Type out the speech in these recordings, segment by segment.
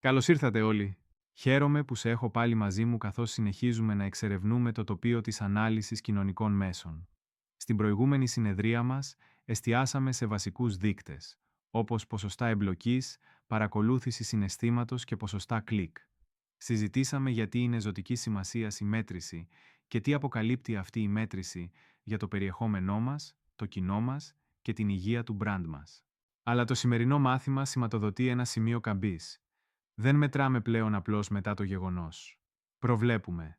Καλώς ήρθατε όλοι. Χαίρομαι που σε έχω πάλι μαζί μου καθώς συνεχίζουμε να εξερευνούμε το τοπίο της ανάλυσης κοινωνικών μέσων. Στην προηγούμενη συνεδρία μας εστιάσαμε σε βασικούς δείκτες, όπως ποσοστά εμπλοκής, παρακολούθηση συναισθήματος και ποσοστά κλικ. Συζητήσαμε γιατί είναι ζωτική σημασία η μέτρηση και τι αποκαλύπτει αυτή η μέτρηση για το περιεχόμενό μας, το κοινό μας και την υγεία του μπραντ μας. Αλλά το σημερινό μάθημα σηματοδοτεί ένα σημείο καμπής. Δεν μετράμε πλέον απλώς μετά το γεγονός. Προβλέπουμε.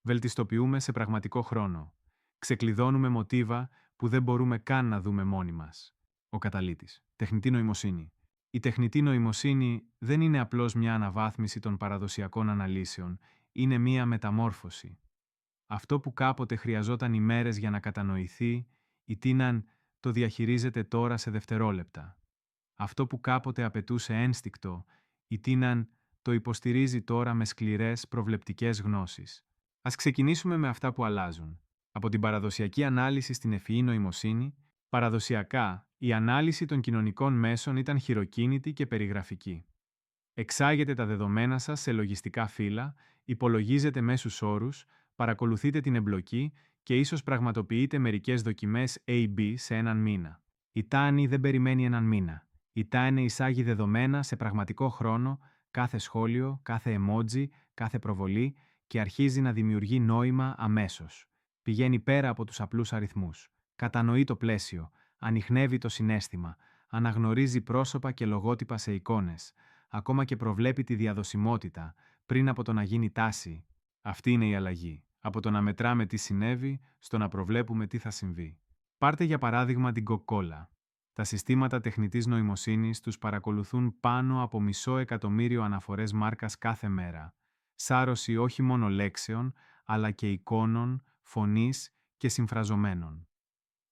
Βελτιστοποιούμε σε πραγματικό χρόνο. Ξεκλειδώνουμε μοτίβα που δεν μπορούμε καν να δούμε μόνοι μας. Ο καταλύτης. Τεχνητή νοημοσύνη. Η τεχνητή νοημοσύνη δεν είναι απλώς μια αναβάθμιση των παραδοσιακών αναλύσεων, είναι μια μεταμόρφωση. Αυτό που κάποτε χρειαζόταν ημέρες για να κατανοηθεί, η Τίναν το διαχειρίζεται τώρα σε δευτερόλεπτα. Αυτό που κάποτε απαιτούσε ένστικτο, η Τίναν το υποστηρίζει τώρα με σκληρές προβλεπτικές γνώσεις. Ας ξεκινήσουμε με αυτά που αλλάζουν. Από την παραδοσιακή ανάλυση στην ευφυή νοημοσύνη, παραδοσιακά η ανάλυση των κοινωνικών μέσων ήταν χειροκίνητη και περιγραφική. Εξάγετε τα δεδομένα σας σε λογιστικά φύλλα, υπολογίζετε μέσους όρους, παρακολουθείτε την εμπλοκή και ίσως πραγματοποιείτε μερικές δοκιμές A-B σε έναν μήνα. Η Τάνη δεν περιμένει έναν μήνα. Η Τάνη εισάγει δεδομένα σε πραγματικό χρόνο, κάθε σχόλιο, κάθε emoji, κάθε προβολή και αρχίζει να δημιουργεί νόημα αμέσως. Πηγαίνει πέρα από τους απλούς αριθμούς. Κατανοεί το πλαίσιο, ανιχνεύει το συναίσθημα, αναγνωρίζει πρόσωπα και λογότυπα σε εικόνες, ακόμα και προβλέπει τη διαδοσιμότητα πριν από το να γίνει τάση. Αυτή είναι η αλλαγή. Από το να μετράμε τι συνέβη, στο να προβλέπουμε τι θα συμβεί. Πάρτε για παράδειγμα την Coca-Cola. Τα συστήματα τεχνητής νοημοσύνης τους παρακολουθούν πάνω από 500.000 αναφορές μάρκας κάθε μέρα. Σάρωση όχι μόνο λέξεων, αλλά και εικόνων, φωνής και συμφραζομένων.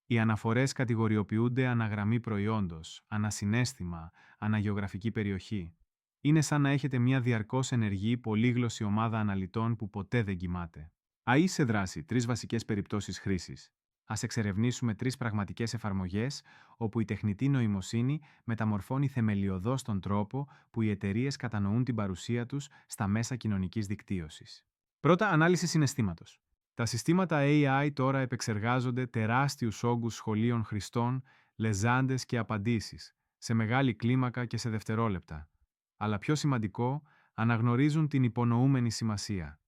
Οι αναφορές κατηγοριοποιούνται αναγραμμή προϊόντος, ανασυναίσθημα, αναγεωγραφική περιοχή. Είναι σαν να έχετε μια διαρκώς ενεργή πολύγλωση ομάδα αναλυτών που ποτέ δεν κοιμάται. ΑΗ σε δράση, 3 βασικές περιπτώσεις χρήσης. Ας εξερευνήσουμε 3 πραγματικές εφαρμογές όπου η τεχνητή νοημοσύνη μεταμορφώνει θεμελιωδώς τον τρόπο που οι εταιρείες κατανοούν την παρουσία τους στα μέσα κοινωνικής δικτύωσης. Πρώτα, ανάλυση συναισθήματος. Τα συστήματα AI τώρα επεξεργάζονται τεράστιους όγκους σχολείων χρηστών, λεζάντες και απαντήσεις, σε μεγάλη κλίμακα και σε δευτερόλεπτα. Αλλά πιο σημαντικό, αναγνωρίζουν την υπονοούμενη σημασία.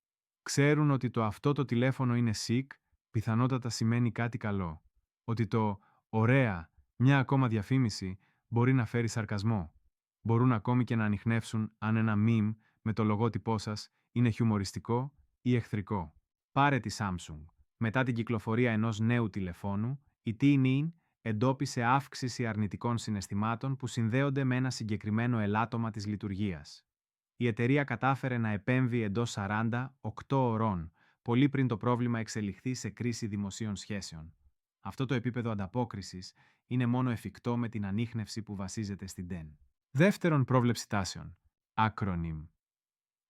Ξέρουν ότι το αυτό το τηλέφωνο είναι sick, πιθανότατα σημαίνει κάτι καλό. Ότι το «ωραία, μια ακόμα διαφήμιση» μπορεί να φέρει σαρκασμό. Μπορούν ακόμη και να ανιχνεύσουν αν ένα meme με το λογότυπό σας είναι χιουμοριστικό ή εχθρικό. Πάρε τη Samsung. Μετά την κυκλοφορία ενός νέου τηλεφώνου, η TNIN εντόπισε αύξηση αρνητικών συναισθημάτων που συνδέονται με ένα συγκεκριμένο ελάττωμα της λειτουργίας. Η εταιρεία κατάφερε να επέμβει εντός 48 ωρών, πολύ πριν το πρόβλημα εξελιχθεί σε κρίση δημοσίων σχέσεων. Αυτό το επίπεδο ανταπόκρισης είναι μόνο εφικτό με την ανίχνευση που βασίζεται στην TEN. Δεύτερον, πρόβλεψη τάσεων. Acronym.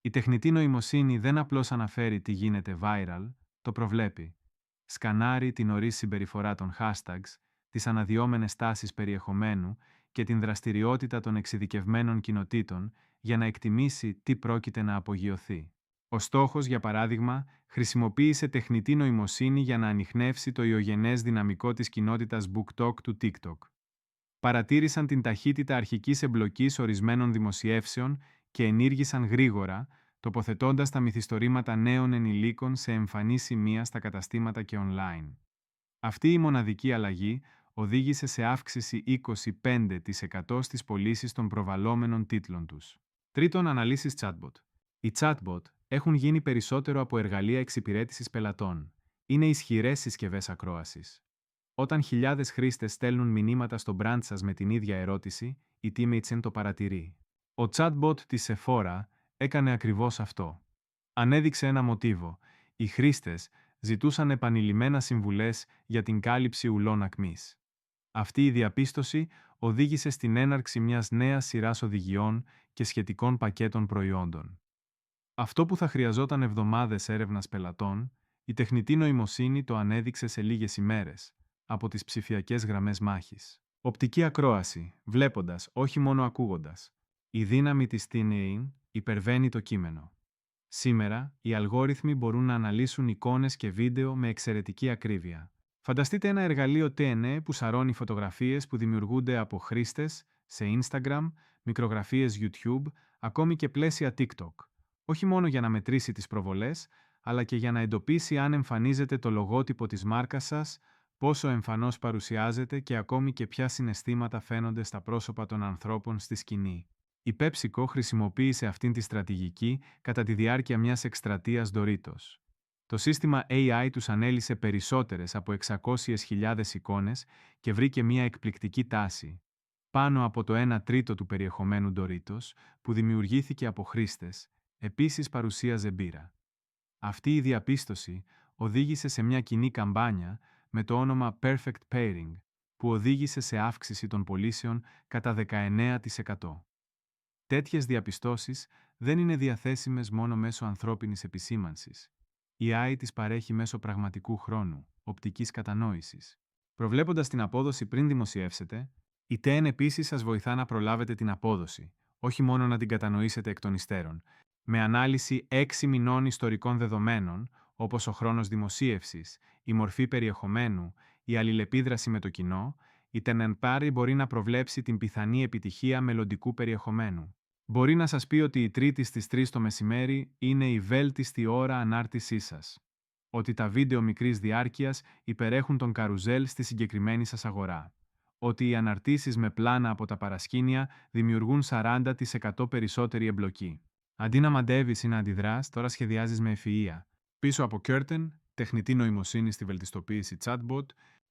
Η τεχνητή νοημοσύνη δεν απλώς αναφέρει τι γίνεται viral, το προβλέπει. Σκανάρει την ορή συμπεριφορά των hashtags, τις αναδυόμενες τάσεις περιεχομένου και την δραστηριότητα των εξειδικευμένων κοινοτήτων για να εκτιμήσει τι πρόκειται να απογειωθεί. Ο στόχος, για παράδειγμα, χρησιμοποίησε τεχνητή νοημοσύνη για να ανιχνεύσει το ιογενές δυναμικό της κοινότητας BookTok του TikTok. Παρατήρησαν την ταχύτητα αρχικής εμπλοκής ορισμένων δημοσιεύσεων και ενήργησαν γρήγορα, τοποθετώντας τα μυθιστορήματα νέων ενηλίκων σε εμφανή σημεία στα καταστήματα και online. Αυτή η μοναδική αλλαγή οδήγησε σε αύξηση 25% στις πωλήσεις των προβαλλόμενων τίτλων τους. Τρίτον, αναλύσεις chatbot. Οι chatbot έχουν γίνει περισσότερο από εργαλεία εξυπηρέτησης πελατών. Είναι ισχυρές συσκευές ακρόασης. Όταν χιλιάδες χρήστες στέλνουν μηνύματα στο brand σας με την ίδια ερώτηση, η Teammates το παρατηρεί. Ο chatbot της Sephora έκανε ακριβώς αυτό. Ανέδειξε ένα μοτίβο. Οι χρήστες ζητούσαν επανειλημμένα συμβουλές για την κάλυψη ουλών ακμής. Αυτή η διαπίστωση οδήγησε στην έναρξη μιας νέας σειράς οδηγιών και σχετικών πακέτων προϊόντων. Αυτό που θα χρειαζόταν εβδομάδες έρευνας πελατών, η τεχνητή νοημοσύνη το ανέδειξε σε λίγες ημέρες, από τις ψηφιακές γραμμές μάχης. Οπτική ακρόαση, βλέποντας, όχι μόνο ακούγοντας. Η δύναμη της TNA υπερβαίνει το κείμενο. Σήμερα, οι αλγόριθμοι μπορούν να αναλύσουν εικόνες και βίντεο με εξαιρετική ακρίβεια. Φανταστείτε ένα εργαλείο TNA που σαρώνει φωτογραφίες που δημιουργούνται από χρήστες σε Instagram, μικρογραφίες YouTube, ακόμη και πλαίσια TikTok. Όχι μόνο για να μετρήσει τις προβολές, αλλά και για να εντοπίσει αν εμφανίζεται το λογότυπο της μάρκας σας, πόσο εμφανώς παρουσιάζεται και ακόμη και ποια συναισθήματα φαίνονται στα πρόσωπα των ανθρώπων στη σκηνή. Η PepsiCo χρησιμοποίησε αυτήν τη στρατηγική κατά τη διάρκεια μιας εκστρατείας Doritos. Το σύστημα AI τους ανέλυσε περισσότερες από 600.000 εικόνες και βρήκε μια εκπληκτική τάση. Πάνω από το 1 τρίτο του περιεχομένου Doritos, που δημιουργήθηκε από χρήστες, επίσης παρουσίαζε μπύρα. Αυτή η διαπίστωση οδήγησε σε μια κοινή καμπάνια με το όνομα Perfect Pairing, που οδήγησε σε αύξηση των πωλήσεων κατά 19%. Τέτοιες διαπιστώσεις δεν είναι διαθέσιμες μόνο μέσω ανθρώπινης επισήμανσης. Η AI τις παρέχει μέσω πραγματικού χρόνου, οπτικής κατανόησης. Προβλέποντας την απόδοση πριν δημοσιεύσετε, η TEN επίσης σας βοηθά να προλάβετε την απόδοση, όχι μόνο να την κατανοήσετε εκ των υστέρων. Με ανάλυση 6 μηνών ιστορικών δεδομένων, όπως ο χρόνος δημοσίευσης, η μορφή περιεχομένου, η αλληλεπίδραση με το κοινό, η TenenPari μπορεί να προβλέψει την πιθανή επιτυχία μελλοντικού περιεχομένου. Μπορεί να σας πει ότι η Τρίτη στις 3 το μεσημέρι είναι η βέλτιστη ώρα ανάρτησής σας. Ότι τα βίντεο μικρής διάρκειας υπερέχουν τον καρουζέλ στη συγκεκριμένη σας αγορά. Ότι οι αναρτήσεις με πλάνα από τα παρασκήνια δημιουργούν 40% περισσότερη εμπλοκή. Αντί να μαντεύεις ή να αντιδράς, τώρα σχεδιάζεις με ευφυΐα. Πίσω από Curtain, τεχνητή νοημοσύνη στη βελτιστοποίηση chatbot,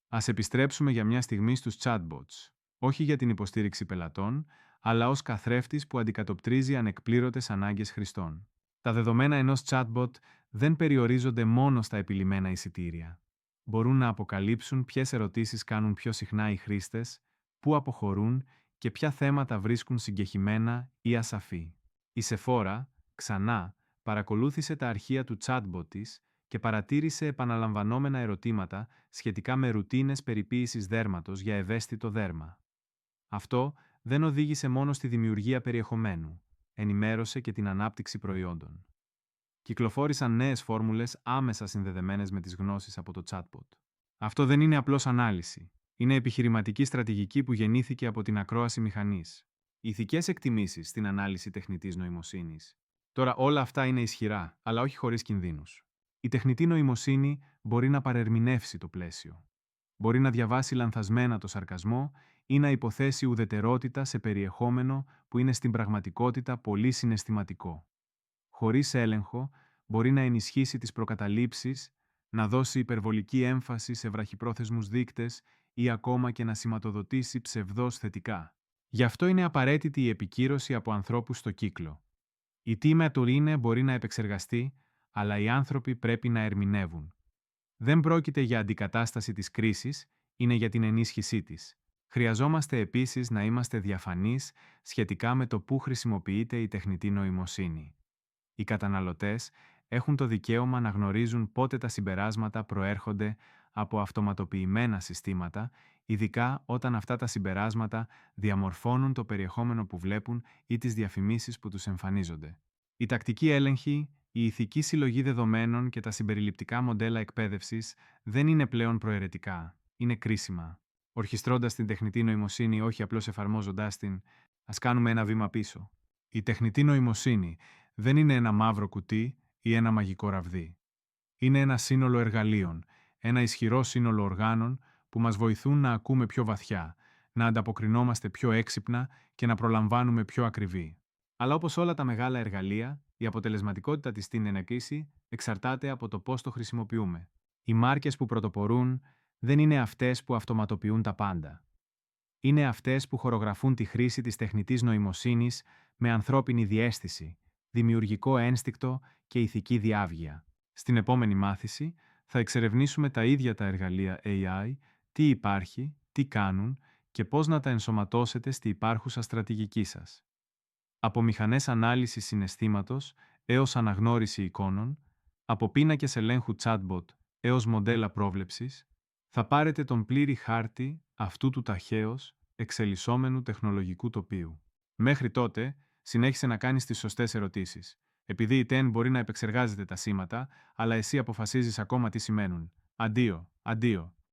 ας επιστρέψουμε για μια στιγμή στους chatbots. Όχι για την υποστήριξη πελατών, αλλά ως καθρέφτης που αντικατοπτρίζει ανεκπλήρωτες ανάγκες χρηστών. Τα δεδομένα ενός chatbot δεν περιορίζονται μόνο στα επιλυμμένα εισιτήρια. Μπορούν να αποκαλύψουν ποιες ερωτήσεις κάνουν πιο συχνά οι χρήστες, πού αποχωρούν και ποια θέματα βρίσκουν συγκεχημένα ή ασαφή. Η Sephora, ξανά, παρακολούθησε τα αρχεία του chatbot της και παρατήρησε επαναλαμβανόμενα ερωτήματα σχετικά με ρουτίνες περιποίησης δέρματος για ευαίσθητο δέρμα. Αυτό δεν οδήγησε μόνο στη δημιουργία περιεχομένου, ενημέρωσε και την ανάπτυξη προϊόντων. Κυκλοφόρησαν νέες φόρμουλες άμεσα συνδεδεμένες με τις γνώσεις από το chatbot. Αυτό δεν είναι απλώς ανάλυση. Είναι επιχειρηματική στρατηγική που γεννήθηκε από την ακρόαση μηχανής. Ηθικές εκτιμήσεις στην ανάλυση τεχνητής νοημοσύνης. Τώρα όλα αυτά είναι ισχυρά, αλλά όχι χωρίς κινδύνους. Η τεχνητή νοημοσύνη μπορεί να παρερμηνεύσει το πλαίσιο. Μπορεί να διαβάσει λανθασμένα το σαρκασμό ή να υποθέσει ουδετερότητα σε περιεχόμενο που είναι στην πραγματικότητα πολύ συναισθηματικό. Χωρίς έλεγχο, μπορεί να ενισχύσει τις προκαταλήψεις, να δώσει υπερβολική έμφαση σε βραχυπρόθεσμους δείκτες ή ακόμα και να σηματοδοτήσει ψευδώς θετικά. Γι' αυτό είναι απαραίτητη η επικύρωση από ανθρώπους στο κύκλο. Η τίμα του είναι μπορεί να επεξεργαστεί, αλλά οι άνθρωποι πρέπει να ερμηνεύουν. Δεν πρόκειται για αντικατάσταση της κρίσης, είναι για την ενίσχυσή της. Χρειαζόμαστε επίσης να είμαστε διαφανείς σχετικά με το πού χρησιμοποιείται η τεχνητή νοημοσύνη. Οι καταναλωτές έχουν το δικαίωμα να γνωρίζουν πότε τα συμπεράσματα προέρχονται από αυτοματοποιημένα συστήματα, ειδικά όταν αυτά τα συμπεράσματα διαμορφώνουν το περιεχόμενο που βλέπουν ή τις διαφημίσεις που τους εμφανίζονται. Η τακτική έλεγχη, η ηθική συλλογή δεδομένων και τα συμπεριληπτικά μοντέλα εκπαίδευσης δεν είναι πλέον προαιρετικά, είναι κρίσιμα. Ορχιστρώντας την τεχνητή νοημοσύνη, όχι απλώς εφαρμόζοντάς την, ας κάνουμε ένα βήμα πίσω. Η τεχνητή νοημοσύνη δεν είναι ένα μαύρο κουτί ή ένα μαγικό ραβδί. Είναι ένα σύνολο εργαλείων, ένα ισχυρό σύνολο οργάνων που μας βοηθούν να ακούμε πιο βαθιά, να ανταποκρινόμαστε πιο έξυπνα και να προλαμβάνουμε πιο ακριβή. Αλλά όπως όλα τα μεγάλα εργαλεία, η αποτελεσματικότητα της στην ενεκρίση εξαρτάται από το πώς το χρησιμοποιούμε. Οι μάρκες που πρωτοπορούν δεν είναι αυτές που αυτοματοποιούν τα πάντα. Είναι αυτές που χορογραφούν τη χρήση της τεχνητής νοημοσύνης με ανθρώπινη διαίσθηση, δημιουργικό ένστικτο και ηθική διάβγεια. Στην επόμενη μάθηση θα εξερευνήσουμε τα ίδια τα εργαλεία AI, τι υπάρχει, τι κάνουν και πώς να τα ενσωματώσετε στη υπάρχουσα στρατηγική σας. Από μηχανές ανάλυσης συναισθήματος έως αναγνώριση εικόνων, από πίνακες ελέγχου chatbot έως μοντέλα πρόβλεψης, θα πάρετε τον πλήρη χάρτη αυτού του ταχαίως εξελισσόμενου τεχνολογικού τοπίου. Μέχρι τότε, Συνέχισε να κάνεις τις σωστές ερωτήσεις. Επειδή η ΤΕΝ μπορεί να επεξεργάζεται τα σήματα, αλλά εσύ αποφασίζεις ακόμα τι σημαίνουν. Αντίο, αντίο.